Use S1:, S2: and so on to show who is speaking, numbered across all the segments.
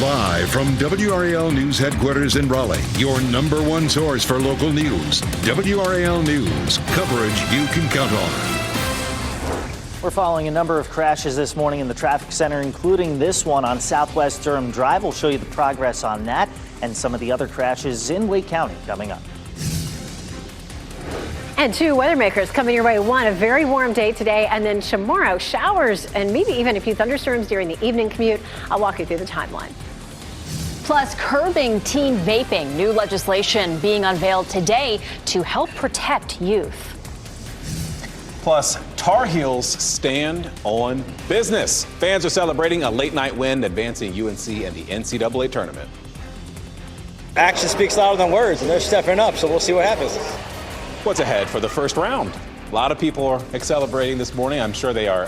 S1: Live from WRAL News Headquarters in Raleigh, your number one source for local news. WRAL News, coverage you can count on.
S2: We're following a number of crashes this morning in the traffic center, including this one on Southwest Durham Drive. We'll show you the progress on that and some of the other crashes in Wake County coming up.
S3: And two weather makers coming your way. One, a very warm day today, and then tomorrow, showers and maybe even a few thunderstorms during the evening commute. I'll walk you through the timeline.
S4: Plus, curbing teen vaping. New legislation being unveiled today to help protect youth.
S5: Plus, Tar Heels stand on business. Fans are celebrating a late-night win, advancing UNC in the NCAA tournament.
S6: Action speaks louder than words, and they're stepping up, so we'll see what happens.
S5: What's ahead for the first round? A lot of people are celebrating this morning. I'm sure they are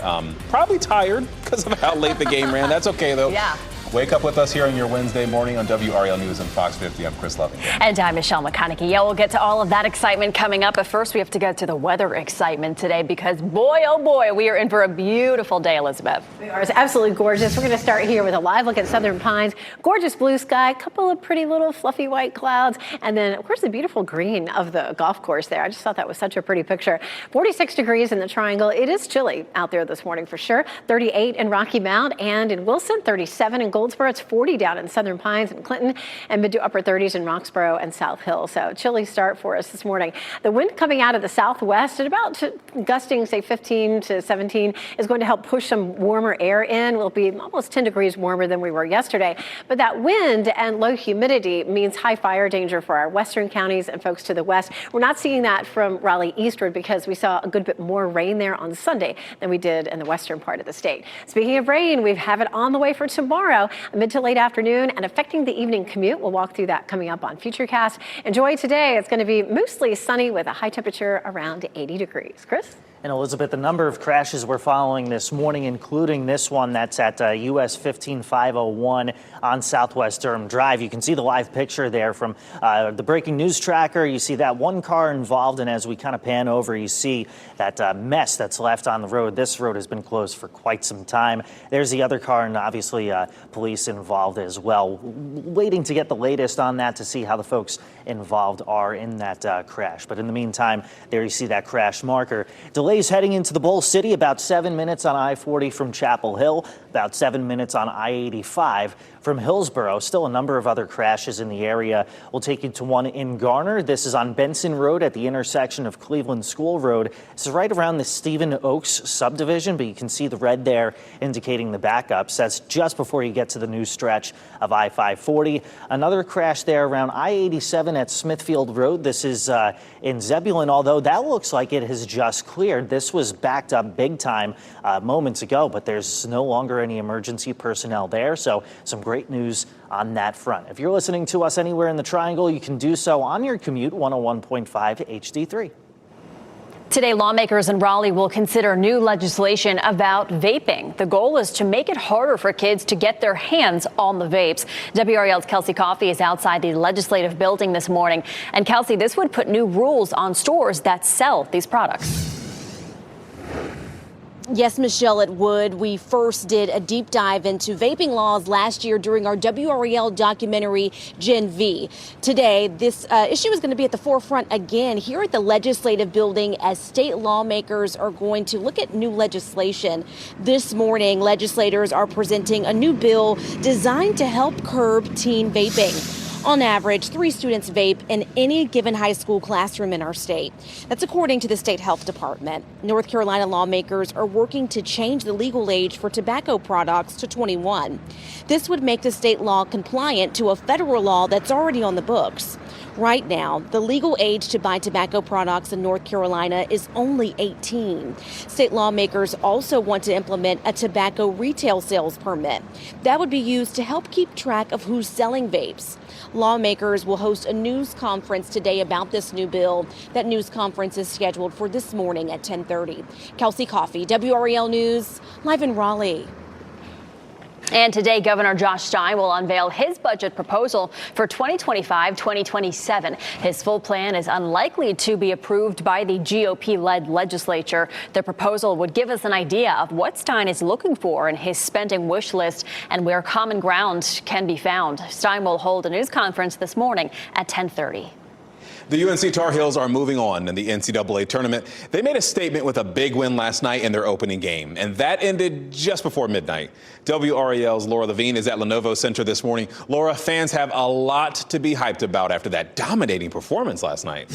S5: probably tired because of how late the game ran. That's okay, though.
S4: Yeah.
S5: Wake up with us here on your Wednesday morning on WRAL News and Fox 50. I'm Chris Loving.
S4: And I'm Michelle McConaughey. Yeah, we'll get to all of that excitement coming up. But first, we have to get to the weather excitement today because, boy, oh boy, we are in for a beautiful day, Elizabeth.
S3: It's absolutely gorgeous. We're going to start here with a live look at Southern Pines. Gorgeous blue sky, a couple of pretty little fluffy white clouds, and then, of course, the beautiful green of the golf course there. I just thought that was such a pretty picture. 46 degrees in the Triangle. It is chilly out there this morning for sure. 38 in Rocky Mount and in Wilson, 37 in Goldsboro. It's 40 down in Southern Pines and Clinton, and mid to upper 30s in Roxborough and South Hill. So chilly start for us this morning. The wind coming out of the southwest at about gusting, say 15 to 17, is going to help push some warmer air in. We'll be almost 10 degrees warmer than we were yesterday. But that wind and low humidity means high fire danger for our western counties and folks to the west. We're not seeing that from Raleigh eastward because we saw a good bit more rain there on Sunday than we did in the western part of the state. Speaking of rain, we have it on the way for tomorrow, mid to late afternoon, and affecting the evening commute. We'll walk through that coming up on Futurecast. Enjoy today. It's going to be mostly sunny with a high temperature around 80 degrees. Chris?
S2: And Elizabeth, a number of crashes we're following this morning, including this one that's at US 15501 on Southwest Durham Drive. You can see the live picture there from the breaking news tracker. You see that one car involved, and as we kind of pan over, you see that mess that's left on the road. This road has been closed for quite some time. There's the other car, and obviously police involved as well. Waiting to get the latest on that to see how the folks involved are in that crash. But in the meantime, there you see that crash marker. Delays heading into the Bowl City, about 7 minutes on I-40 from Chapel Hill, about 7 minutes on I-85 from Hillsborough. Still a number of other crashes in the area. We'll take you to one in Garner. This is on Benson Road at the intersection of Cleveland School Road. This is right around the Stephen Oaks subdivision, but you can see the red there indicating the backups. That's just before you get to the new stretch of I-540. Another crash there around I-87 at Smithfield Road. This is in Zebulon, although that looks like it has just cleared. This was backed up big time moments ago, but there's no longer any emergency personnel there. So some great news on that front. If you're listening to us anywhere in the Triangle, you can do so on your commute 101.5 HD3.
S4: Today, lawmakers in Raleigh will consider new legislation about vaping. The goal is to make it harder for kids to get their hands on the vapes. WRAL's Kelsey Coffey is outside the legislative building this morning. And Kelsey, this would put new rules on stores that sell these products.
S7: Yes, Michelle, it would. We first did a deep dive into vaping laws last year during our WRAL documentary, Gen V. Today, this issue is going to be at the forefront again here at the legislative building as state lawmakers are going to look at new legislation. This morning, legislators are presenting a new bill designed to help curb teen vaping. On average, 3 students vape in any given high school classroom in our state. That's according to the state health department. North Carolina lawmakers are working to change the legal age for tobacco products to 21. This would make the state law compliant to a federal law that's already on the books. Right now, the legal age to buy tobacco products in North Carolina is only 18. State lawmakers also want to implement a tobacco retail sales permit. That would be used to help keep track of who's selling vapes. Lawmakers will host a news conference today about this new bill. That news conference is scheduled for this morning at 10:30. Kelsey Coffey, WRAL News, live in Raleigh.
S4: And today, Governor Josh Stein will unveil his budget proposal for 2025-2027. His full plan is unlikely to be approved by the GOP-led legislature. The proposal would give us an idea of what Stein is looking for in his spending wish list and where common ground can be found. Stein will hold a news conference this morning at 10:30.
S5: The UNC Tar Heels are moving on in the NCAA tournament. They made a statement with a big win last night in their opening game, and that ended just before midnight. WRAL's Laura Levine is at Lenovo Center this morning. Laura, fans have a lot to be hyped about after that dominating performance last night.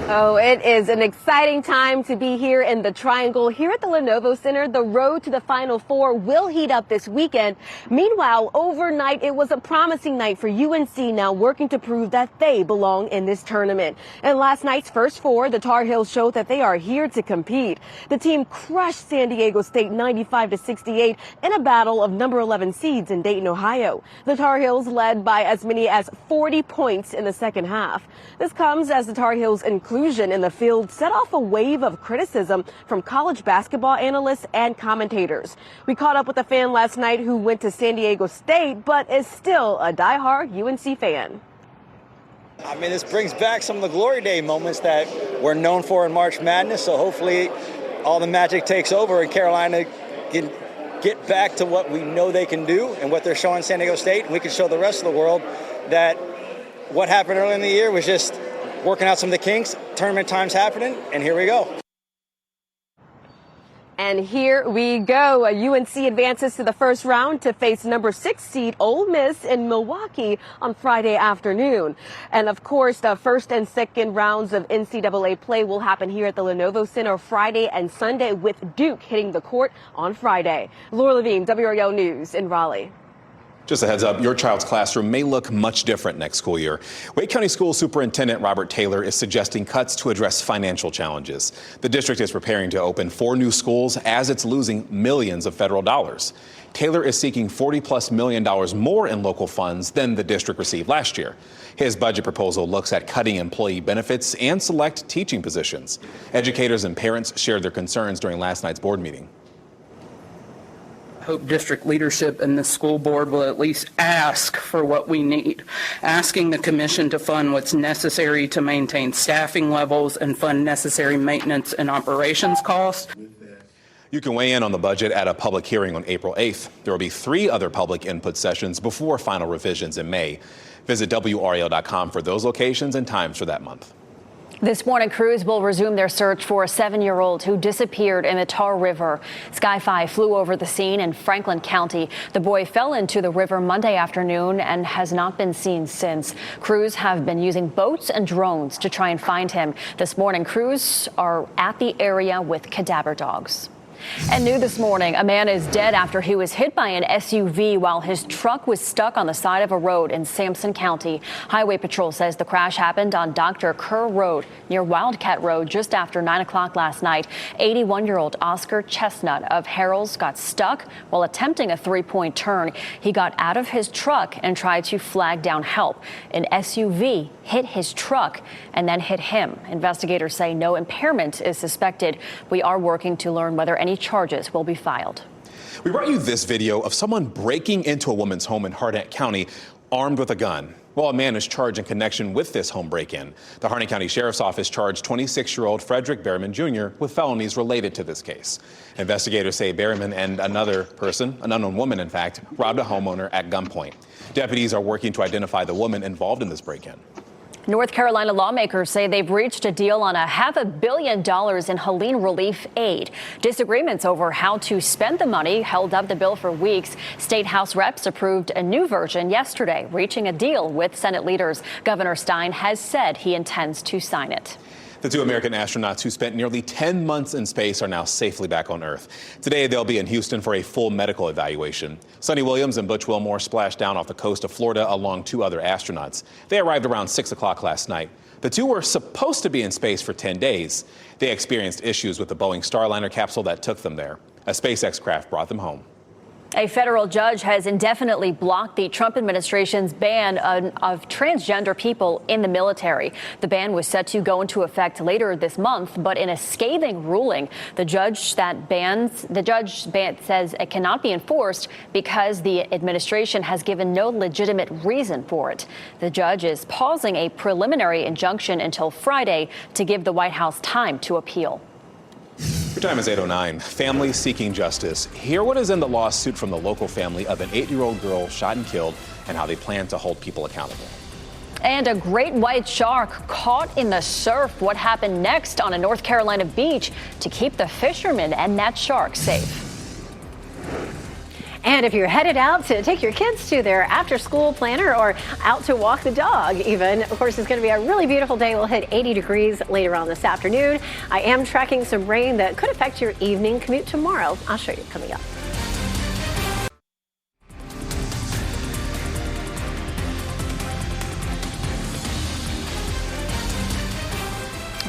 S8: Oh, it is an exciting time to be here in the Triangle. Here at the Lenovo Center, the road to the Final Four will heat up this weekend. Meanwhile, overnight, it was a promising night for UNC, now working to prove that they belong in this tournament. In last night's first four, the Tar Heels showed that they are here to compete. The team crushed San Diego State 95-68 in a battle of number 11 seeds in Dayton, Ohio. The Tar Heels led by as many as 40 points in the second half. This comes as the Tar Heels inclusion in the field set off a wave of criticism from college basketball analysts and commentators. We caught up with a fan last night who went to San Diego State but is still a diehard UNC fan.
S6: I mean, this brings back some of the glory day moments that we're known for in March Madness, so hopefully all the magic takes over and Carolina can get back to what we know they can do and what they're showing San Diego State, and we can show the rest of the world that what happened earlier in the year was just working out some of the kinks, tournament time's happening, and here we go.
S8: And here we go. UNC advances to the first round to face number 6 seed Ole Miss in Milwaukee on Friday afternoon. And of course, the first and second rounds of NCAA play will happen here at the Lenovo Center Friday and Sunday, with Duke hitting the court on Friday. Laura Levine, WRAL News in Raleigh.
S5: Just a heads up, your child's classroom may look much different next school year. Wake County School Superintendent Robert Taylor is suggesting cuts to address financial challenges. The district is preparing to open 4 new schools as it's losing millions of federal dollars. Taylor is seeking $40+ million more in local funds than the district received last year. His budget proposal looks at cutting employee benefits and select teaching positions. Educators and parents shared their concerns during last night's board meeting.
S9: Hope district leadership and the school board will at least ask for what we need, asking the commission to fund what's necessary to maintain staffing levels and fund necessary maintenance and operations costs.
S5: You can weigh in on the budget at a public hearing on April 8th. There will be 3 other public input sessions before final revisions in May. Visit WRAL.com for those locations and times for that month.
S4: This morning, crews will resume their search for a 7-year-old who disappeared in the Tar River. Sky 5 flew over the scene in Franklin County. The boy fell into the river Monday afternoon and has not been seen since. Crews have been using boats and drones to try and find him. This morning, crews are at the area with cadaver dogs. And new this morning, a man is dead after he was hit by an SUV while his truck was stuck on the side of a road in Sampson County. Highway Patrol says the crash happened on Dr. Kerr Road near Wildcat Road just after 9 o'clock last night. 81-year-old Oscar Chestnut of Harrells got stuck while attempting a 3-point turn. He got out of his truck and tried to flag down help. An SUV hit his truck and then hit him. Investigators say no impairment is suspected. We are working to learn whether any charges will be filed.
S5: We brought you this video of someone breaking into a woman's home in Hardin County armed with a gun. Well, a man is charged in connection with this home break-in. The Hardin County Sheriff's Office charged 26-year-old Frederick Berryman Jr. with felonies related to this case. Investigators say Berryman and another person, an unknown woman in fact, robbed a homeowner at gunpoint. Deputies are working to identify the woman involved in this break-in.
S4: North Carolina lawmakers say they've reached a deal on $500 million in Helene relief aid. Disagreements over how to spend the money held up the bill for weeks. State House reps approved a new version yesterday, reaching a deal with Senate leaders. Governor Stein has said he intends to sign it.
S5: The 2 American astronauts who spent nearly 10 months in space are now safely back on Earth. Today, they'll be in Houston for a full medical evaluation. Sonny Williams and Butch Wilmore splashed down off the coast of Florida along 2 other astronauts. They arrived around 6 o'clock last night. The 2 were supposed to be in space for 10 days. They experienced issues with the Boeing Starliner capsule that took them there. A SpaceX craft brought them home.
S4: A federal judge has indefinitely blocked the Trump administration's ban of transgender people in the military. The ban was set to go into effect later this month, but in a scathing ruling, the judge says it cannot be enforced because the administration has given no legitimate reason for it. The judge is pausing a preliminary injunction until Friday to give the White House time to appeal.
S5: Your time is 8:09. Families seeking justice. Hear what is in the lawsuit from the local family of an 8-year-old girl shot and killed and how they plan to hold people accountable.
S4: And a great white shark caught in the surf. What happened next on a North Carolina beach to keep the fishermen and that shark safe?
S3: And if you're headed out to take your kids to their after-school planner or out to walk the dog even, of course, it's going to be a really beautiful day. We'll hit 80 degrees later on this afternoon. I am tracking some rain that could affect your evening commute tomorrow. I'll show you coming up.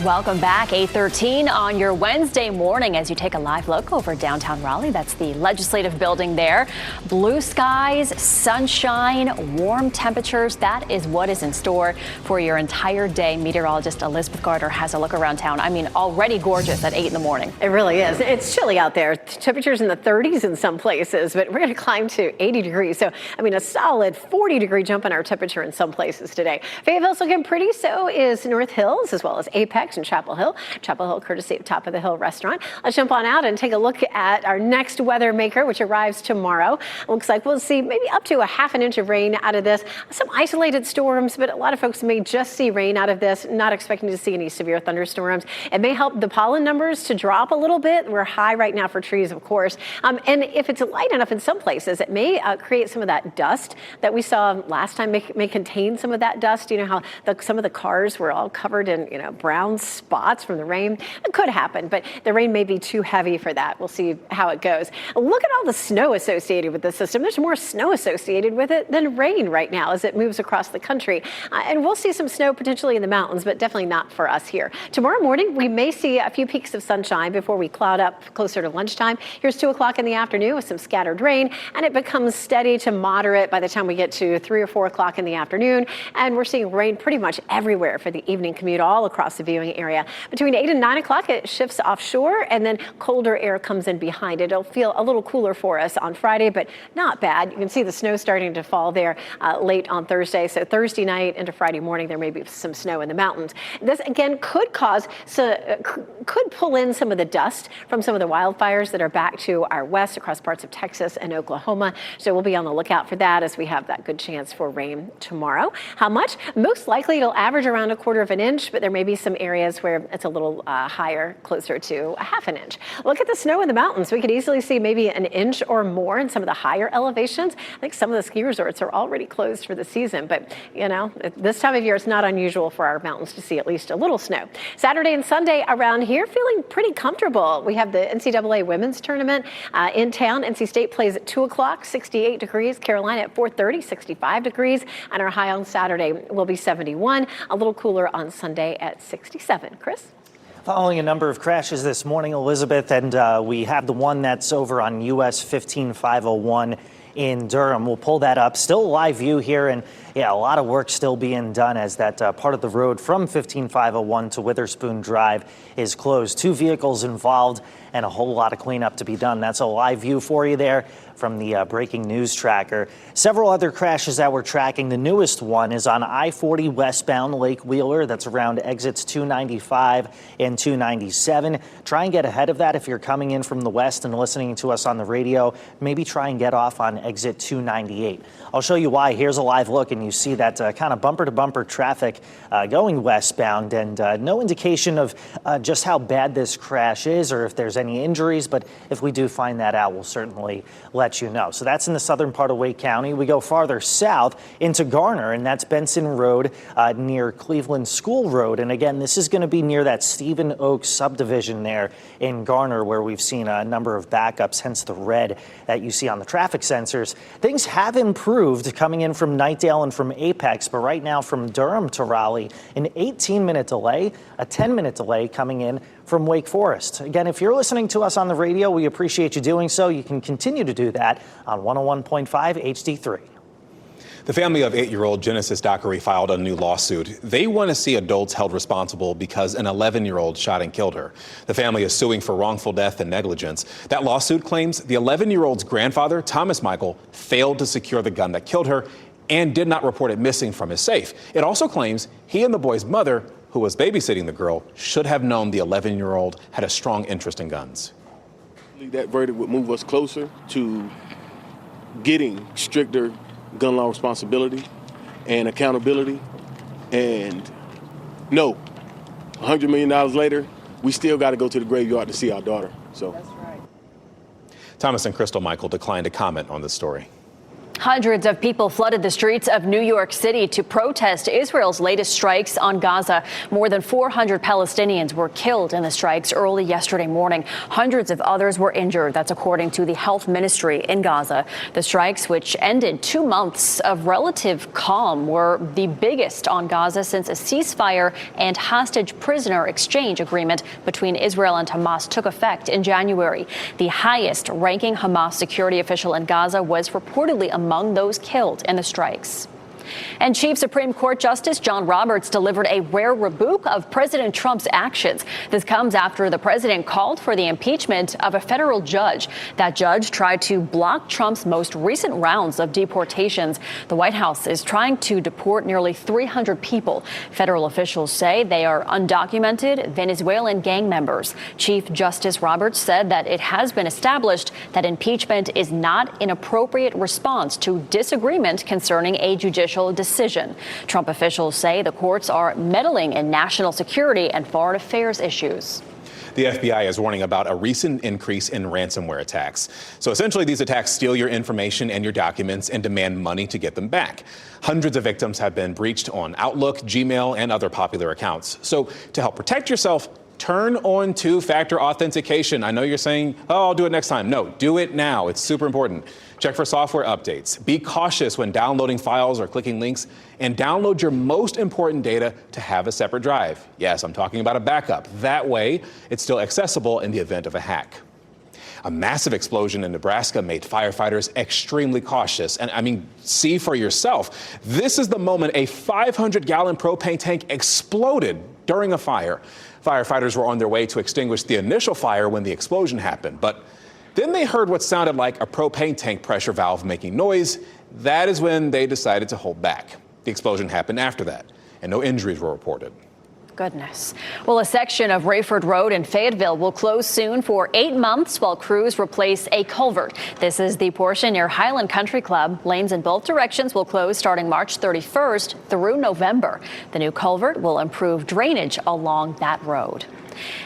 S4: Welcome back, 8:13 on your Wednesday morning as you take a live look over downtown Raleigh. That's the legislative building there. Blue skies, sunshine, warm temperatures. That is what is in store for your entire day. Meteorologist Elizabeth Gardner has a look around town. I mean, already gorgeous at 8 in the morning.
S3: It really is. It's chilly out there. Temperatures in the 30s in some places, but we're going to climb to 80 degrees. So, I mean, a solid 40-degree jump in our temperature in some places today. Fayetteville's looking pretty. So is North Hills, as well as Apex and Chapel Hill. Chapel Hill, courtesy of Top of the Hill restaurant. Let's jump on out and take a look at our next weather maker, which arrives tomorrow. Looks like we'll see maybe up to a half an inch of rain out of this. Some isolated storms, but a lot of folks may just see rain out of this, not expecting to see any severe thunderstorms. It may help the pollen numbers to drop a little bit. We're high right now for trees, of course. And if it's light enough in some places, it may create some of that dust that we saw last time, may contain some of that dust. You know how some of the cars were all covered in, brown spots from the rain. It could happen, but the rain may be too heavy for that. We'll see how it goes. Look at all the snow associated with this system. There's more snow associated with it than rain right now as it moves across the country. And we'll see some snow potentially in the mountains, but definitely not for us here. Tomorrow morning, we may see a few peaks of sunshine before we cloud up closer to lunchtime. Here's 2 o'clock in the afternoon with some scattered rain, and it becomes steady to moderate by the time we get to 3 or 4 o'clock in the afternoon. And we're seeing rain pretty much everywhere for the evening commute all across the viewing area. Between 8 and 9 o'clock, it shifts offshore, and then colder air comes in behind it. It'll feel a little cooler for us on Friday, but not bad. You can see the snow starting to fall there late on Thursday. So Thursday night into Friday morning, there may be some snow in the mountains. This, again, could pull in some of the dust from some of the wildfires that are back to our west across parts of Texas and Oklahoma. So we'll be on the lookout for that as we have that good chance for rain tomorrow. How much? Most likely it'll average around 1/4 of an inch, but there may be some areas where it's a little higher, closer to 1/2 an inch. Look at the snow in the mountains. We could easily see maybe an inch or more in some of the higher elevations. I think some of the ski resorts are already closed for the season, but this time of year, it's not unusual for our mountains to see at least a little snow. Saturday and Sunday around here, feeling pretty comfortable. We have the NCAA women's tournament in town. NC State plays at 2 o'clock, 68 degrees. Carolina at 4:30, 65 degrees. And our high on Saturday will be 71. A little cooler on Sunday at 67. Chris?
S2: Following a number of crashes this morning, Elizabeth, and we have the one that's over on US 15501 in Durham. We'll pull that up. Still a live view here, and a lot of work still being done as that part of the road from 15501 to Witherspoon Drive is closed. 2 vehicles involved and a whole lot of cleanup to be done. That's a live view for you there from the breaking news tracker. Several other crashes that we're tracking. The newest one is on I-40 westbound Lake Wheeler. That's around exits 295 and 297. Try and get ahead of that if you're coming in from the west and listening to us on the radio. Maybe try and get off on exit 298. I'll show you why. Here's a live look, and you see that kind of bumper-to-bumper traffic going westbound, and no indication of just how bad this crash is or if there's any injuries, but if we do find that out, we'll certainly let you know. So that's in the southern part of Wake County. We go farther south into Garner, and that's Benson Road near Cleveland School Road. And again, this is going to be near that Stephen Oaks subdivision there in Garner, where we've seen a number of backups, hence the red that you see on the traffic sensors. Things have improved coming in from Knightdale and from Apex, but right now from Durham to Raleigh, an 18-minute delay, a 10-minute delay coming in from Wake Forest. Again, if you're listening to us on the radio, we appreciate you doing so. You can continue to do that on 101.5 HD3.
S5: The family of 8-year-old Genesis Dockery filed a new lawsuit. They want to see adults held responsible because an 11-year-old shot and killed her. The family is suing for wrongful death and negligence. That lawsuit claims the 11-year-old's grandfather, Thomas Michael, failed to secure the gun that killed her and did not report it missing from his safe. It also claims he and the boy's mother, who was babysitting the girl, should have known the 11-year-old had a strong interest in guns.
S10: That verdict would move us closer to getting stricter gun law responsibility and accountability. And no, $100 million later, we still got to go to the graveyard to see our daughter. So that's right.
S5: Thomas and Crystal Michael declined to comment on this story.
S4: Hundreds of people flooded the streets of New York City to protest Israel's latest strikes on Gaza. More than 400 Palestinians were killed in the strikes early yesterday morning. Hundreds of others were injured. That's according to the health ministry in Gaza. The strikes, which ended 2 months of relative calm, were the biggest on Gaza since a ceasefire and hostage prisoner exchange agreement between Israel and Hamas took effect in January. The highest ranking Hamas security official in Gaza was reportedly among those killed in the strikes. And Chief Supreme Court Justice John Roberts delivered a rare rebuke of President Trump's actions. This comes after the president called for the impeachment of a federal judge. That judge tried to block Trump's most recent rounds of deportations. The White House is trying to deport nearly 300 people. Federal officials say they are undocumented Venezuelan gang members. Chief Justice Roberts said that it has been established that impeachment is not an appropriate response to disagreement concerning a judicial decision. Trump officials say the courts are meddling in national security and foreign affairs issues.
S5: The FBI is warning about a recent increase in ransomware attacks. So essentially, these attacks steal your information and your documents and demand money to get them back. Hundreds of victims have been breached on Outlook, Gmail, and other popular accounts. So to help protect yourself, turn on two-factor authentication. I know you're saying, oh, I'll do it next time. No, do it now. It's super important. Check for software updates. Be cautious when downloading files or clicking links, and download your most important data to have a separate drive. Yes, I'm talking about a backup. That way, it's still accessible in the event of a hack. A massive explosion in Nebraska made firefighters extremely cautious. And I mean, see for yourself. This is the moment a 500-gallon propane tank exploded during a fire. Firefighters were on their way to extinguish the initial fire when the explosion happened. But then they heard what sounded like a propane tank pressure valve making noise. That is when they decided to hold back. The explosion happened after that, and no injuries were reported.
S4: Goodness. Well, a section of Rayford Road in Fayetteville will close soon for 8 months while crews replace a culvert. This is the portion near Highland Country Club. Lanes in both directions will close starting March 31st through November. The new culvert will improve drainage along that road.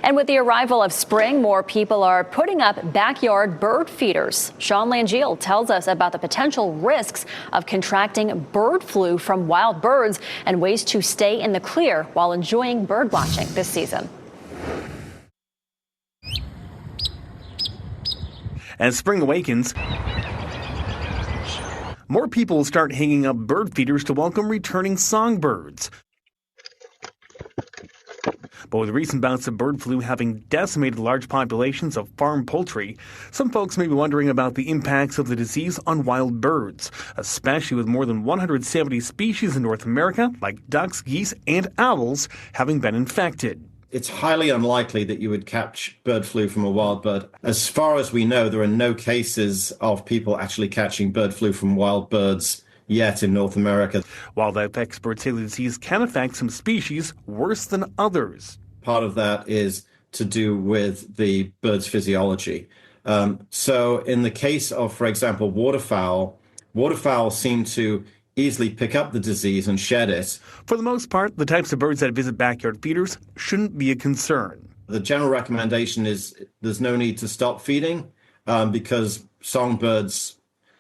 S4: And with the arrival of spring, more people are putting up backyard bird feeders. Sean Langeal tells us about the potential risks of contracting bird flu from wild birds and ways to stay in the clear while enjoying bird watching this season.
S11: As spring awakens, more people will start hanging up bird feeders to welcome returning songbirds. But with recent bouts of bird flu having decimated large populations of farm poultry, some folks may be wondering about the impacts of the disease on wild birds, especially with more than 170 species in North America, like ducks, geese, and owls, having been infected.
S12: It's highly unlikely that you would catch bird flu from a wild bird. As far as we know, there are no cases of people actually catching bird flu from wild birds yet in North America. Wildlife experts say the disease can affect some species worse than others. Part of that is to do with the bird's physiology. So in the case of, for example, waterfowl seem to easily pick up the disease and shed it. For the most part, the types of birds that visit backyard feeders shouldn't be a concern. The general recommendation is there's no need to stop feeding because songbirds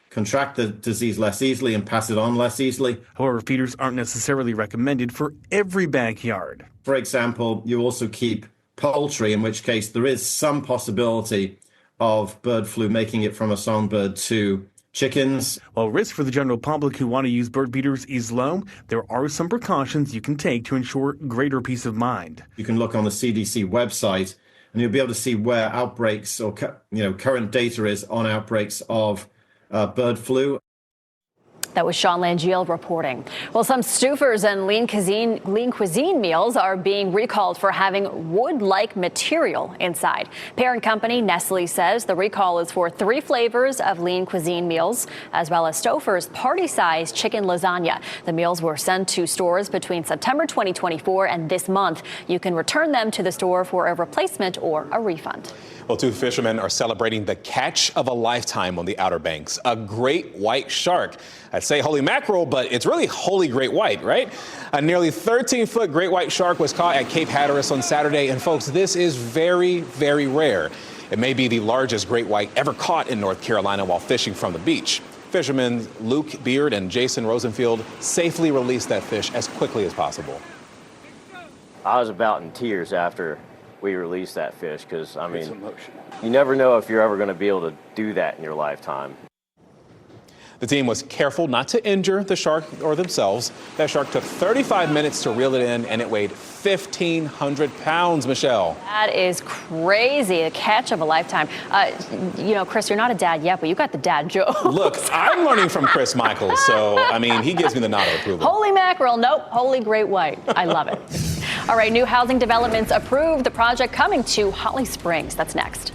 S12: contract the disease less easily and pass it on less easily. However, feeders aren't necessarily recommended for every backyard. For example, you also keep poultry, in which case there is some possibility of bird flu making it from a songbird to chickens. While risk for the general public who want to use bird feeders is low, there are some precautions you can take to ensure greater peace of mind. You can look on the CDC website and you'll be able to see where outbreaks or current data is on outbreaks of bird flu.
S4: That was Sean Langiel reporting. Well, some Stouffer's and lean cuisine meals are being recalled for having wood-like material inside. Parent company Nestle says the recall is for 3 flavors of lean cuisine meals, as well as Stouffer's party-sized chicken lasagna. The meals were sent to stores between September 2024 and this month. You can return them to the store for a replacement or a refund.
S5: Well, 2 fishermen are celebrating the catch of a lifetime on the Outer Banks, a great white shark. I'd say holy mackerel, but it's really holy great white, right? A nearly 13-foot great white shark was caught at Cape Hatteras on Saturday. And folks, this is very, very rare. It may be the largest great white ever caught in North Carolina while fishing from the beach. Fishermen Luke Beard and Jason Rosenfield safely released that fish as quickly as possible.
S13: I was about in tears after we released that fish because, I mean, you never know if you're ever going to be able to do that in your lifetime.
S5: The team was careful not to injure the shark or themselves. That shark took 35 minutes to reel it in, and it weighed 1,500 pounds, Michelle.
S4: That is crazy. A catch of a lifetime. Chris, you're not a dad yet, but you got the dad joke.
S5: Look, I'm learning from Chris Michaels, so, I mean, he gives me the nod of approval.
S4: Holy mackerel. Nope. Holy great white. I love it. All right, new housing developments approved. The project coming to Holly Springs. That's next.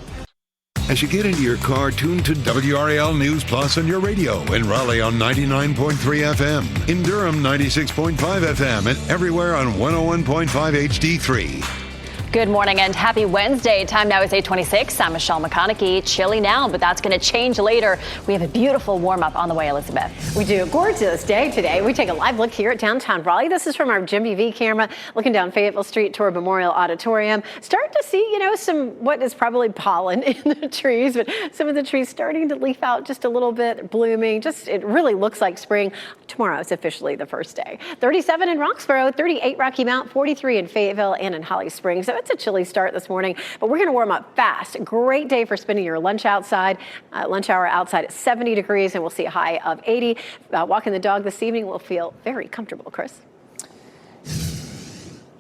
S1: As you get into your car, tune to WRAL News Plus on your radio. In Raleigh on 99.3 FM. In Durham, 96.5 FM. And everywhere on 101.5 HD3.
S4: Good morning and happy Wednesday. Time now is 8:26. I'm Michelle McConaughey. Chilly now, but that's going to change later. We have a beautiful warm up on the way, Elizabeth.
S3: We do. A gorgeous day today. We take a live look here at downtown Raleigh. This is from our Jimmy V camera, looking down Fayetteville Street toward Memorial Auditorium. Starting to see, some what is probably pollen in the trees, but some of the trees starting to leaf out just a little bit, blooming. It really looks like spring. Tomorrow is officially the first day. 37 in Roxborough, 38 Rocky Mount, 43 in Fayetteville and in Holly Springs. So it's a chilly start this morning, but we're going to warm up fast. Great day for spending your lunch outside. Lunch hour outside at 70 degrees, and we'll see a high of 80. Walking the dog this evening will feel very comfortable, Chris.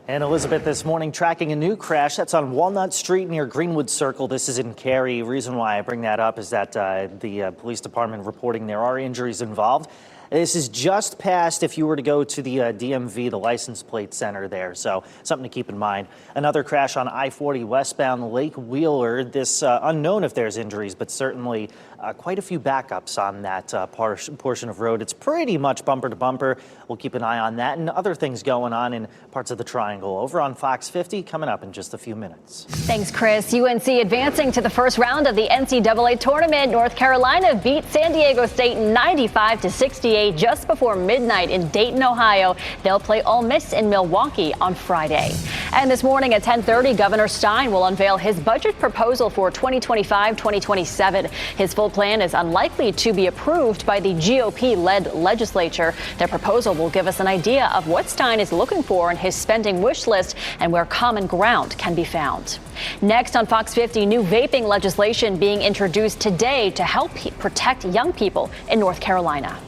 S2: And Elizabeth, this morning tracking a new crash that's on Walnut Street near Greenwood Circle. This is in Cary. Reason why I bring that up is that the police department reporting there are injuries involved. This is just past if you were to go to the DMV, the license plate center there. So something to keep in mind. Another crash on I-40 westbound Lake Wheeler. This unknown if there's injuries, but certainly quite a few backups on that portion of road. It's pretty much bumper to bumper. We'll keep an eye on that and other things going on in parts of the Triangle. Over on Fox 50, coming up in just a few minutes.
S4: Thanks, Chris. UNC advancing to the first round of the NCAA tournament. North Carolina beat San Diego State 95-68 just before midnight in Dayton, Ohio. They'll play Ole Miss in Milwaukee on Friday. And this morning at 10:30, Governor Stein will unveil his budget proposal for 2025-2027. His full plan is unlikely to be approved by the GOP-led legislature. Their proposal will give us an idea of what Stein is looking for in his spending wish list and where common ground can be found. Next on Fox 50, new vaping legislation being introduced today to help protect young people in North Carolina.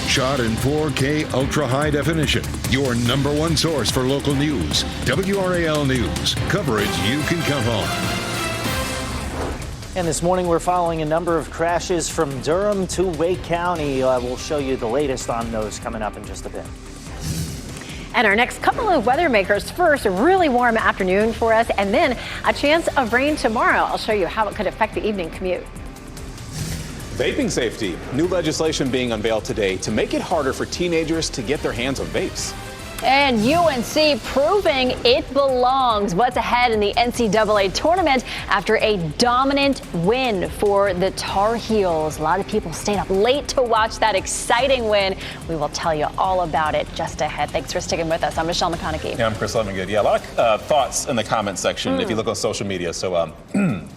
S1: Shot in 4K ultra high definition. Your number one source for local news. WRAL News. Coverage you can count on.
S2: And this morning we're following a number of crashes from Durham to Wake County. We'll show you the latest on those coming up in just a bit.
S3: And our next couple of weather makers. First, a really warm afternoon for us, and then a chance of rain tomorrow. I'll show you how it could affect the evening commute.
S5: Vaping safety. New legislation being unveiled today to make it harder for teenagers to get their hands on vapes.
S4: And UNC proving it belongs. What's ahead in the NCAA tournament after a dominant win for the Tar Heels? A lot of people stayed up late to watch that exciting win. We will tell you all about it just ahead. Thanks for sticking with us. I'm Michelle McConaughey.
S5: Yeah, I'm Chris Levingood. Yeah, a lot of thoughts in the comment section if you look on social media. So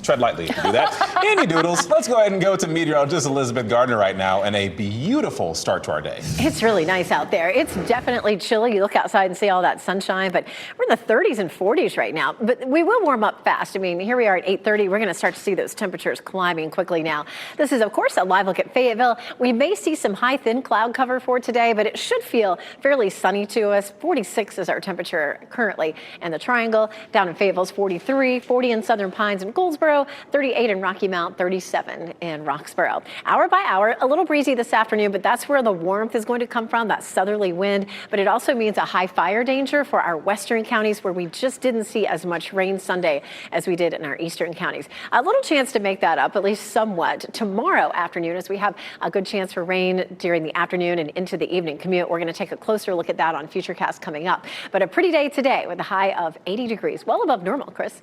S5: tread lightly if you do that. Andy Doodles, let's go ahead and go to meteorologist Elizabeth Gardner right now and a beautiful start to our day.
S3: It's really nice out there. It's definitely chilly. You look outside and see all that sunshine, but we're in the 30s and 40s right now. But we will warm up fast. I mean, here we are at 8:30. We're going to start to see those temperatures climbing quickly now. This is, of course, a live look at Fayetteville. We may see some high, thin cloud cover for today, but it should feel fairly sunny to us. 46 is our temperature currently in the Triangle. Down in Fayetteville's 43, 40 in Southern Pines and Goldsboro, 38 in Rocky Mount, 37 in Roxborough. Hour by hour, a little breezy this afternoon, but that's where the warmth is going to come from, that southerly wind. But it also means a high fire danger for our western counties where we just didn't see as much rain Sunday as we did in our eastern counties. A little chance to make that up, at least somewhat, tomorrow afternoon, as we have a good chance for rain during the afternoon and into the evening commute. We're going to take a closer look at that on Futurecast coming up. But a pretty day today with a high of 80 degrees, well above normal, Chris.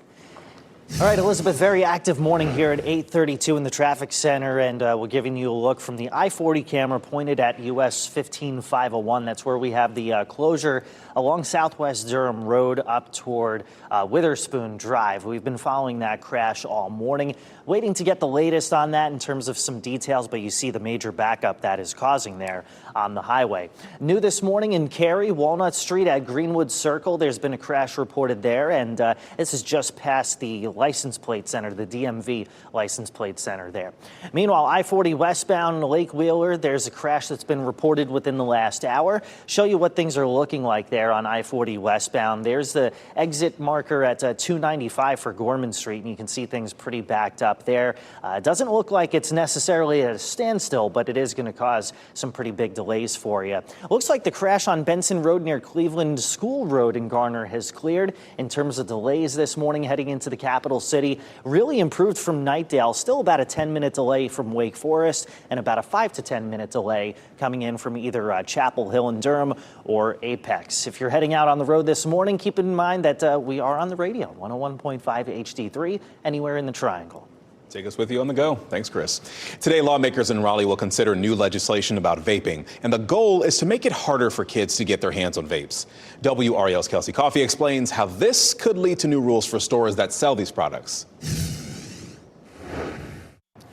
S2: All right, Elizabeth, very active morning here at 8:32 in the traffic center, and we're giving you a look from the I-40 camera pointed at US 15501. That's where we have the closure along Southwest Durham Road up toward Witherspoon Drive. We've been following that crash all morning, waiting to get the latest on that in terms of some details, but you see the major backup that is causing there on the highway. New this morning in Cary, Walnut Street at Greenwood Circle, there's been a crash reported there, and this is just past the license plate center, the DMV license plate center there. Meanwhile, I-40 westbound Lake Wheeler, there's a crash that's been reported within the last hour. Show you what things are looking like there on I-40 westbound. There's the exit marker at 295 for Gorman Street, and you can see things pretty backed up there. It doesn't look like it's necessarily at a standstill, but it is going to cause some pretty big delays for you. Looks like the crash on Benson Road near Cleveland School Road in Garner has cleared in terms of delays this morning heading into the capital city. Really improved from Nightdale, still about a 10-minute delay from Wake Forest and about a 5 to 10-minute delay coming in from either Chapel Hill in Durham or Apex. If you're heading out on the road this morning, keep in mind that we are on the radio, 101.5 HD3, anywhere in the Triangle.
S5: Take us with you on the go. Thanks, Chris. Today, lawmakers in Raleigh will consider new legislation about vaping, and the goal is to make it harder for kids to get their hands on vapes. WRAL's Kelsey Coffey explains how this could lead to new rules for stores that sell these products.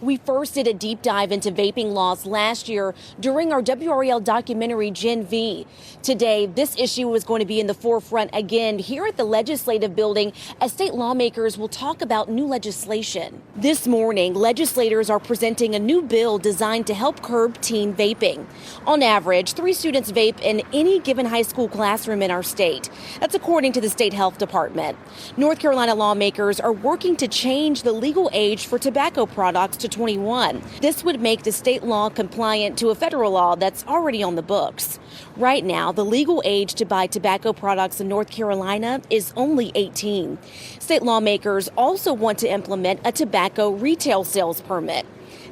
S7: We first did a deep dive into vaping laws last year during our WRAL documentary, Gen V. Today, this issue is going to be in the forefront again here at the Legislative Building as state lawmakers will talk about new legislation. This morning, legislators are presenting a new bill designed to help curb teen vaping. On average, 3 students vape in any given high school classroom in our state. That's according to the state health department. North Carolina lawmakers are working to change the legal age for tobacco products to 21. This would make the state law compliant to a federal law that's already on the books. Right now, the legal age to buy tobacco products in North Carolina is only 18. State lawmakers also want to implement a tobacco retail sales permit.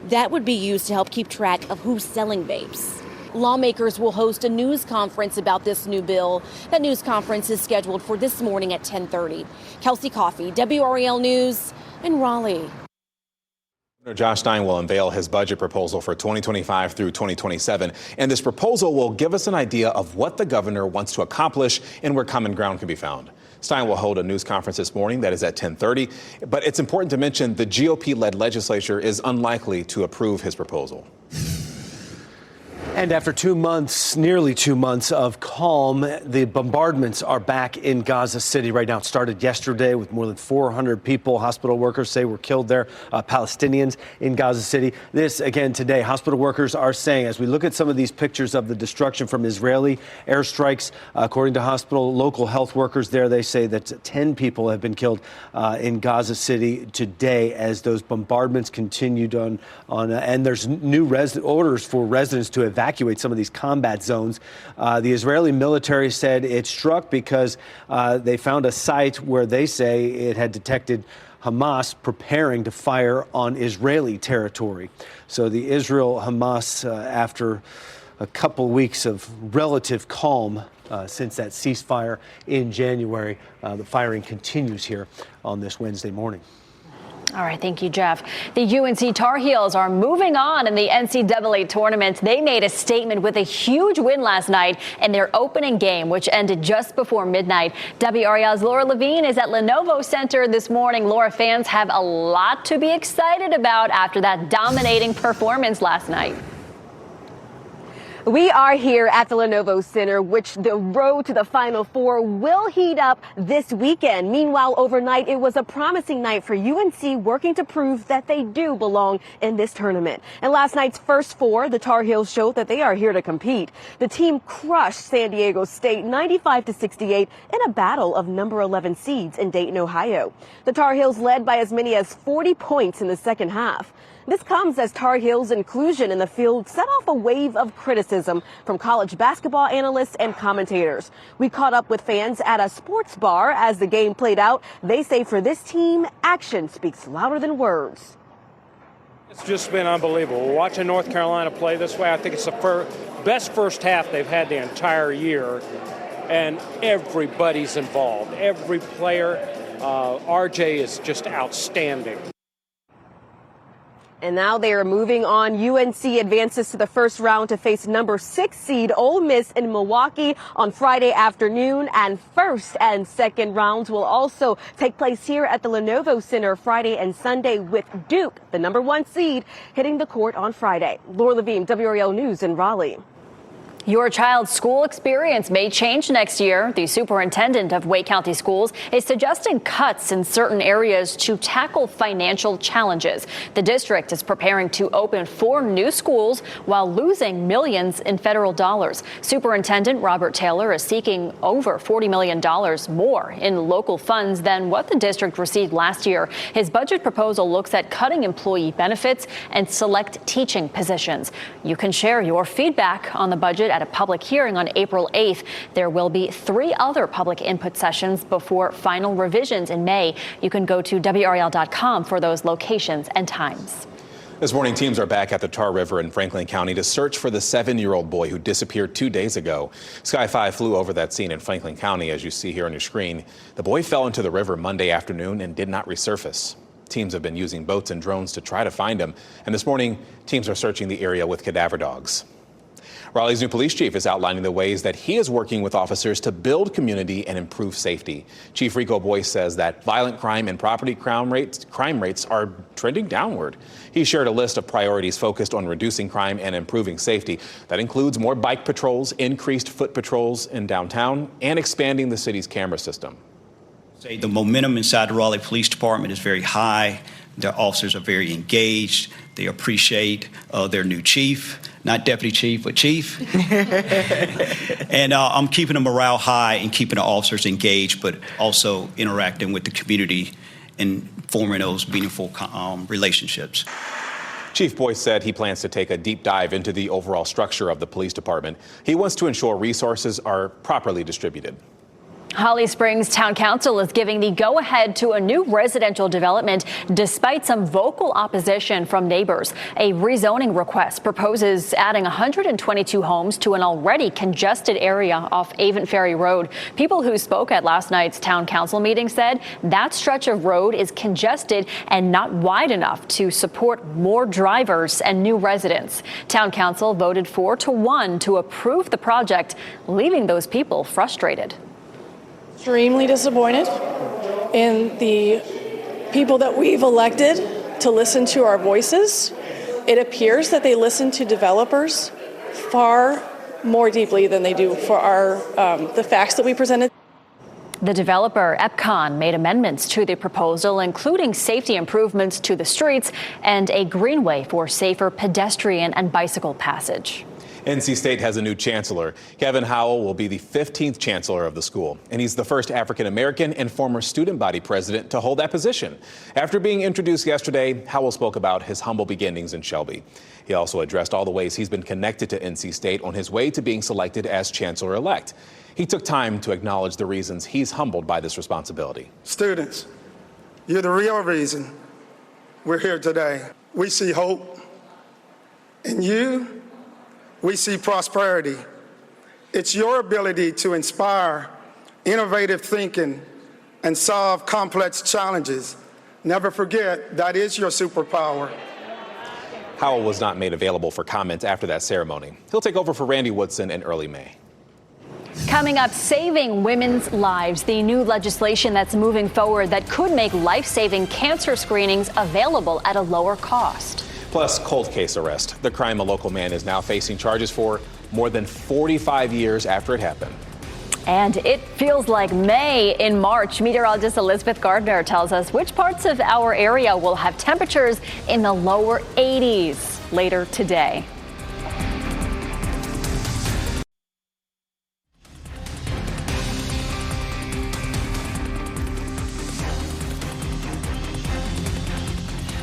S7: That would be used to help keep track of who's selling vapes. Lawmakers will host a news conference about this new bill. That news conference is scheduled for this morning at 10:30. Kelsey Coffey, WRAL News in Raleigh.
S5: Josh Stein will unveil his budget proposal for 2025 through 2027, and this proposal will give us an idea of what the governor wants to accomplish and where common ground can be found. Stein will hold a news conference this morning that is at 10:30, but it's important to mention the GOP-led legislature is unlikely to approve his proposal.
S14: And after 2 months, nearly 2 months of calm, the bombardments are back in Gaza City right now. It started yesterday with more than 400 people, hospital workers say, were killed there, Palestinians in Gaza City. This again today, hospital workers are saying, as we look at some of these pictures of the destruction from Israeli airstrikes, according to local health workers there, they say that 10 people have been killed in Gaza City today as those bombardments continued on and there's new orders for residents to evacuate some of these combat zones. The Israeli military said it struck because they found a site where they say it had detected Hamas preparing to fire on Israeli territory. So the Israel-Hamas, after a couple weeks of relative calm since that ceasefire in January, the firing continues here on this Wednesday morning.
S4: All right, thank you, Jeff. The UNC Tar Heels are moving on in the NCAA tournament. They made a statement with a huge win last night in their opening game, which ended just before midnight. WRAL's Laura Levine is at Lenovo Center this morning. Laura, fans have a lot to be excited about after that dominating performance last night.
S8: We are here at the Lenovo Center, which the road to the Final Four will heat up this weekend. Meanwhile, overnight, it was a promising night for UNC, working to prove that they do belong in this tournament. In last night's first four, the Tar Heels showed that they are here to compete. The team crushed San Diego State 95-68 in a battle of number 11 seeds in Dayton, Ohio. The Tar Heels led by as many as 40 points in the second half. This comes as Tar Heels' inclusion in the field set off a wave of criticism from college basketball analysts and commentators. We caught up with fans at a sports bar as the game played out. They say for this team, action speaks louder than words.
S15: It's just been unbelievable. Watching North Carolina play this way, I think it's the best first half they've had the entire year, and everybody's involved. Every player, RJ is just outstanding.
S8: And now they are moving on. UNC advances to the first round to face number 6 seed Ole Miss in Milwaukee on Friday afternoon. And first and second rounds will also take place here at the Lenovo Center Friday and Sunday, with Duke, the number 1 seed, hitting the court on Friday. Laura Levine, WRAL News in Raleigh.
S4: Your child's school experience may change next year. The superintendent of Wake County Schools is suggesting cuts in certain areas to tackle financial challenges. The district is preparing to open 4 new schools while losing millions in federal dollars. Superintendent Robert Taylor is seeking over $40 million more in local funds than what the district received last year. His budget proposal looks at cutting employee benefits and select teaching positions. You can share your feedback on the budget at a public hearing on April 8th. There will be 3 other public input sessions before final revisions in May. You can go to WRAL.com for those locations and times.
S5: This morning, teams are back at the Tar River in Franklin County to search for the 7-year-old boy who disappeared 2 days ago. Sky 5 flew over that scene in Franklin County, as you see here on your screen. The boy fell into the river Monday afternoon and did not resurface. Teams have been using boats and drones to try to find him. And this morning, teams are searching the area with cadaver dogs. Raleigh's new police chief is outlining the ways that he is working with officers to build community and improve safety. Chief Rico Boyce says that violent crime and property crime rates are trending downward. He shared a list of priorities focused on reducing crime and improving safety. That includes more bike patrols, increased foot patrols in downtown, and expanding the city's camera system.
S16: The momentum inside the Raleigh Police Department is very high. Their officers are very engaged. They appreciate their new chief, not deputy chief, but chief. And I'm keeping the morale high and keeping the officers engaged, but also interacting with the community and forming those meaningful relationships.
S5: Chief Boyce said he plans to take a deep dive into the overall structure of the police department. He wants to ensure resources are properly distributed.
S4: Holly Springs Town Council is giving the go-ahead to a new residential development despite some vocal opposition from neighbors. A rezoning request proposes adding 122 homes to an already congested area off Avon Ferry Road. People who spoke at last night's Town Council meeting said that stretch of road is congested and not wide enough to support more drivers and new residents. Town Council voted 4-1 to approve the project, leaving those people frustrated.
S17: Extremely disappointed in the people that we've elected to listen to our voices. It appears that they listen to developers far more deeply than they do for the facts that we presented.
S4: The developer, Epcon, made amendments to the proposal, including safety improvements to the streets and a greenway for safer pedestrian and bicycle passage.
S5: NC State has a new chancellor. Kevin Howell will be the 15th chancellor of the school, and he's the first African-American and former student body president to hold that position. After being introduced yesterday, Howell spoke about his humble beginnings in Shelby. He also addressed all the ways he's been connected to NC State on his way to being selected as chancellor-elect. He took time to acknowledge the reasons he's humbled by this responsibility.
S18: Students, you're the real reason we're here today. We see hope in you. We see prosperity. It's your ability to inspire innovative thinking and solve complex challenges Never forget, that is your superpower.
S5: Howell was not made available for comment after that ceremony. He'll take over for Randy Woodson in early May.
S4: Coming up, saving women's lives, the new legislation that's moving forward that could make life-saving cancer screenings available at a lower cost.
S5: Plus, cold case arrest. The crime a local man is now facing charges for more than 45 years after it happened.
S4: And it feels like May in March. Meteorologist Elizabeth Gardner tells us which parts of our area will have temperatures in the lower 80s later today.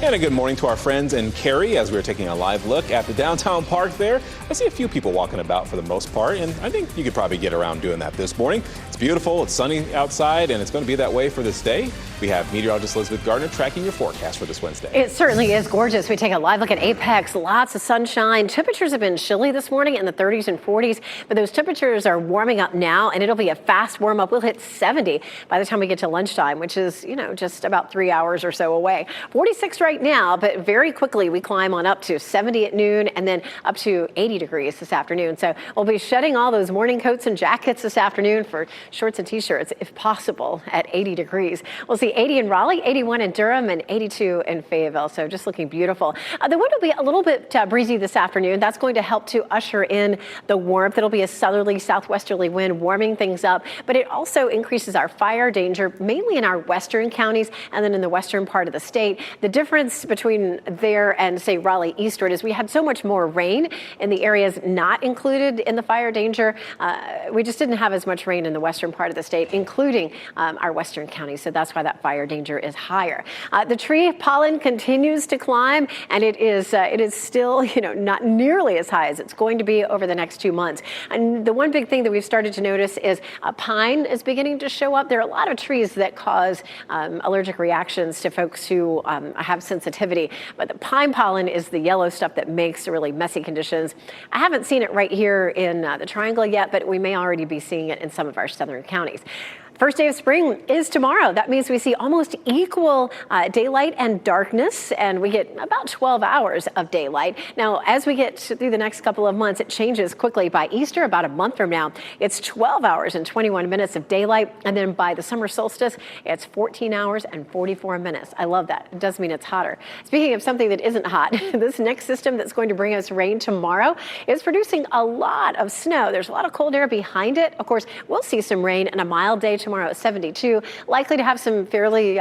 S5: And a good morning to our friends in Cary as we're taking a live look at the downtown park there. I see a few people walking about for the most part, and I think you could probably get around doing that this morning. It's beautiful, it's sunny outside, and it's going to be that way for this day. We have meteorologist Elizabeth Gardner tracking your forecast for this Wednesday.
S3: It certainly is gorgeous. We take a live look at Apex, lots of sunshine. Temperatures have been chilly this morning in the 30s and 40s, but those temperatures are warming up now, and it'll be a fast warm up. We'll hit 70 by the time we get to lunchtime, which is, just about 3 hours or so away. 46 right now, but very quickly we climb on up to 70 at noon and then up to 80 degrees this afternoon. So we'll be shedding all those morning coats and jackets this afternoon for shorts and t-shirts if possible at 80 degrees. We'll see 80 in Raleigh, 81 in Durham, and 82 in Fayetteville. So just looking beautiful. The wind will be a little bit breezy this afternoon. That's going to help to usher in the warmth. It'll be a southerly, southwesterly wind warming things up, but it also increases our fire danger, mainly in our western counties and then in the western part of the state. The difference between there and, say, Raleigh eastward is we had so much more rain in the areas not included in the fire danger. We just didn't have as much rain in the western part of the state, including our western counties. So that's why that fire danger is higher. The tree pollen continues to climb, and it is still, not nearly as high as it's going to be over the next 2 months. And the one big thing that we've started to notice is pine is beginning to show up. There are a lot of trees that cause allergic reactions to folks who have sensitivity, but the pine pollen is the yellow stuff that makes really messy conditions. I haven't seen it right here in the Triangle yet, but we may already be seeing it in some of our southern counties. First day of spring is tomorrow. That means we see almost equal daylight and darkness, and we get about 12 hours of daylight. Now, as we get through the next couple of months, it changes quickly. By Easter, about a month from now, it's 12 hours and 21 minutes of daylight, and then by the summer solstice, it's 14 hours and 44 minutes. I love that. It does mean it's hotter. Speaking of something that isn't hot, this next system that's going to bring us rain tomorrow is producing a lot of snow. There's a lot of cold air behind it. Of course, we'll see some rain and a mild day tomorrow at 72, likely to have some fairly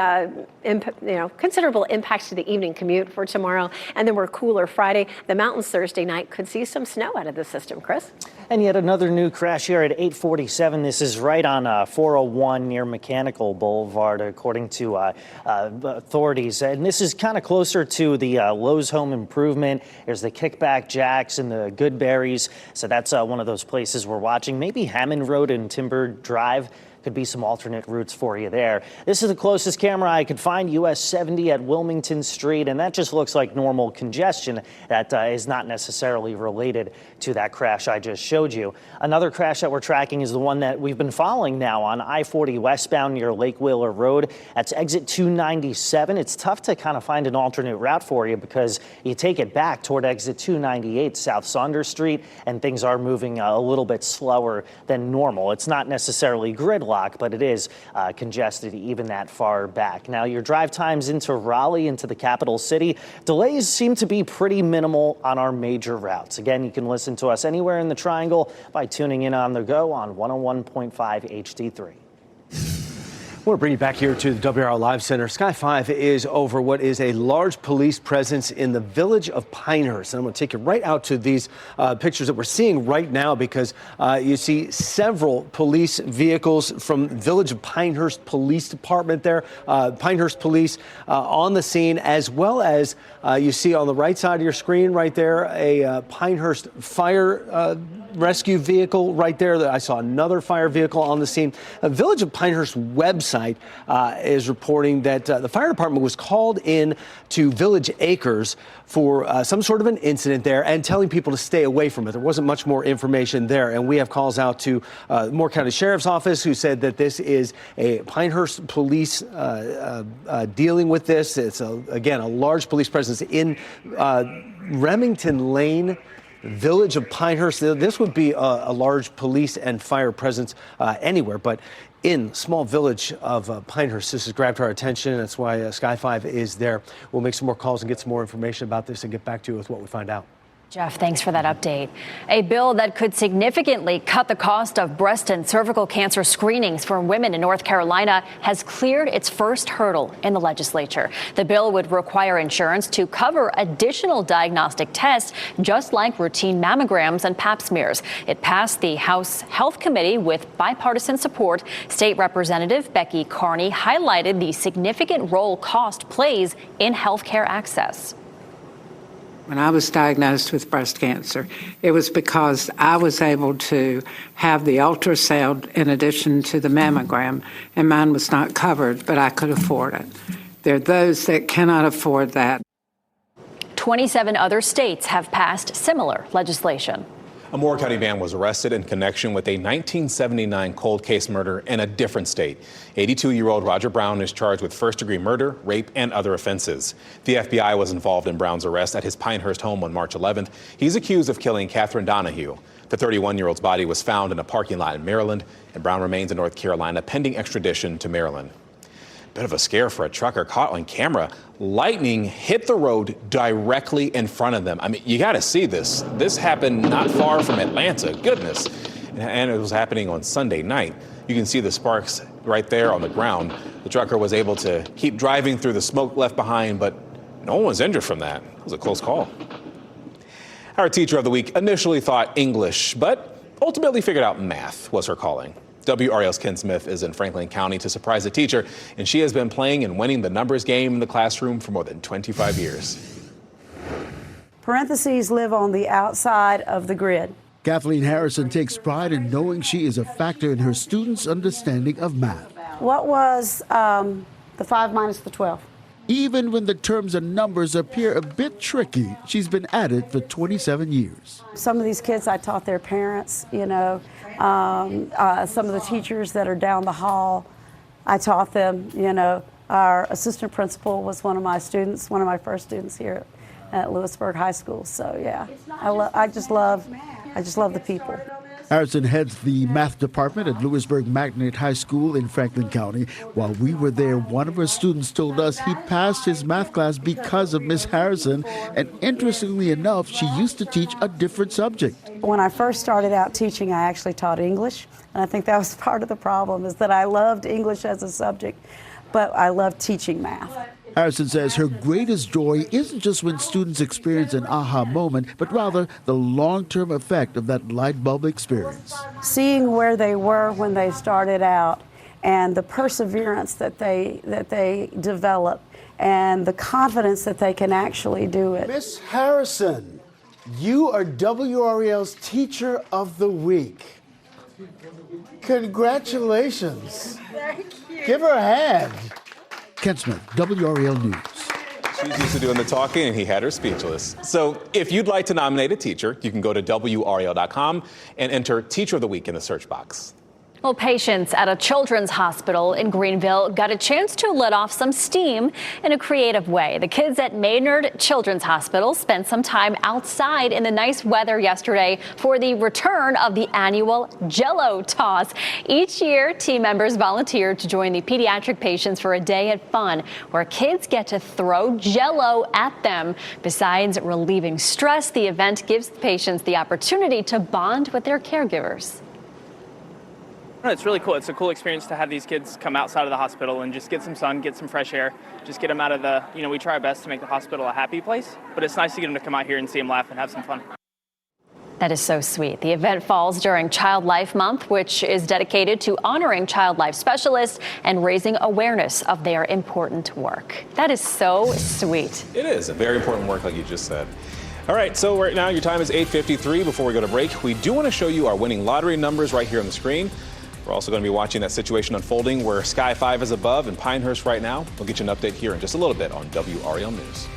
S3: considerable impacts to the evening commute for tomorrow. And then we're cooler Friday. The mountains Thursday night could see some snow out of the system, Chris.
S2: And yet another new crash here at 847. This is right on 401 near Mechanical Boulevard, according to authorities. And this is kind of closer to the Lowe's Home Improvement. There's the Kickback Jacks and the Goodberries. So that's one of those places we're watching. Maybe Hammond Road and Timber Drive. Could be some alternate routes for you there. This is the closest camera I could find, US 70 at Wilmington Street, and that just looks like normal congestion that is not necessarily related to that crash I just showed you. Another crash that we're tracking is the one that we've been following now on I-40 westbound near Lake Wheeler Road. That's exit 297. It's tough to kind of find an alternate route for you because you take it back toward exit 298 South Saunders Street, and things are moving a little bit slower than normal. It's not necessarily gridlock, but it is congested even that far back. Now, your drive times into Raleigh, into the capital city, delays seem to be pretty minimal on our major routes. Again, you can listen to us anywhere in the Triangle by tuning in on the go on 101.5 HD3.
S14: I want to bring you back here to the WRAL Live Center. Sky 5 is over what is a large police presence in the village of Pinehurst. And I'm going to take you right out to these pictures that we're seeing right now because you see several police vehicles from Village of Pinehurst Police Department there, Pinehurst Police on the scene, as well as you see on the right side of your screen right there a Pinehurst fire rescue vehicle right there. I saw another fire vehicle on the scene. A Village of Pinehurst website website is reporting that the fire department was called in to Village Acres for some sort of an incident there and telling people to stay away from it. There wasn't much more information there. And we have calls out to Moore County Sheriff's Office, who said that this is a Pinehurst police dealing with this. It's, again, a large police presence in Remington Lane, village of Pinehurst. This would be a large police and fire presence anywhere, but in small village of Pinehurst, this has grabbed our attention. That's why Sky 5 is there. We'll make some more calls and get some more information about this and get back to you with what we find out.
S4: Jeff, thanks for that update. A bill that could significantly cut the cost of breast and cervical cancer screenings for women in North Carolina has cleared its first hurdle in the legislature. The bill would require insurance to cover additional diagnostic tests, just like routine mammograms and pap smears. It passed the House Health Committee with bipartisan support. State Representative Becky Carney highlighted the significant role cost plays in health care access.
S19: When I was diagnosed with breast cancer, it was because I was able to have the ultrasound in addition to the mammogram, and mine was not covered, but I could afford it. There are those that cannot afford that.
S4: 27 other states have passed similar legislation.
S5: A Moore County man was arrested in connection with a 1979 cold case murder in a different state. 82-year-old Roger Brown is charged with first-degree murder, rape, and other offenses. The FBI was involved in Brown's arrest at his Pinehurst home on March 11th. He's accused of killing Catherine Donahue. The 31-year-old's body was found in a parking lot in Maryland, and Brown remains in North Carolina pending extradition to Maryland. Bit of a scare for a trucker caught on camera. Lightning hit the road directly in front of them. I mean, you got to see this. This happened not far from Atlanta. Goodness. And it was happening on Sunday night. You can see the sparks right there on the ground. The trucker was able to keep driving through the smoke left behind, but no one was injured from that. It was a close call. Our teacher of the week initially thought English, but ultimately figured out math was her calling. WRAL's Ken Smith is in Franklin County to surprise a teacher, and she has been playing and winning the numbers game in the classroom for more than 25 years.
S20: Parentheses live on the outside of the grid.
S21: Kathleen Harrison takes pride in knowing she is a factor in her students' understanding of math.
S20: What was the 5 minus the 12?
S21: Even when the terms and numbers appear a bit tricky, she's been at it for 27 years.
S20: Some of these kids I taught their parents, you know. Some of the teachers that are down the hall, I taught them, you know. Our assistant principal was one of my students, one of my first students here at Lewisburg High School. So yeah, I just love the people.
S21: Harrison heads the math department at Lewisburg Magnet High School in Franklin County. While we were there, one of her students told us he passed his math class because of Miss Harrison. And interestingly enough, she used to teach a different subject.
S20: When I first started out teaching, I actually taught English. And I think that was part of the problem, is that I loved English as a subject, but I loved teaching math.
S21: Harrison says her greatest joy isn't just when students experience an aha moment, but rather the long-term effect of that light bulb experience.
S20: Seeing where they were when they started out and the perseverance that they develop and the confidence that they can actually do it.
S21: Miss Harrison, you are WRAL's Teacher of the Week. Congratulations.
S20: Thank you.
S21: Give her a hand. Ken Smith, WRAL News.
S5: She's used to doing the talking, and he had her speechless. So if you'd like to nominate a teacher, you can go to WRAL.com and enter Teacher of the Week in the search box.
S4: Well, patients at a children's hospital in Greenville got a chance to let off some steam in a creative way. The kids at Maynard Children's Hospital spent some time outside in the nice weather yesterday for the return of the annual Jell-O toss. Each year, team members volunteer to join the pediatric patients for a day of fun where kids get to throw Jell-O at them. Besides relieving stress, the event gives patients the opportunity to bond with their caregivers.
S22: It's really cool. It's a cool experience to have these kids come outside of the hospital and just get some sun, get some fresh air, just get them out of the, we try our best to make the hospital a happy place, but it's nice to get them to come out here and see them laugh and have some fun.
S4: That is so sweet. The event falls during Child Life Month, which is dedicated to honoring child life specialists and raising awareness of their important work. That is so sweet.
S5: It is a very important work, like you just said. All right, so right now your time is 8:53. Before we go to break, we do want to show you our winning lottery numbers right here on the screen. We're also going to be watching that situation unfolding where Sky 5 is above in Pinehurst right now. We'll get you an update here in just a little bit on WRAL News.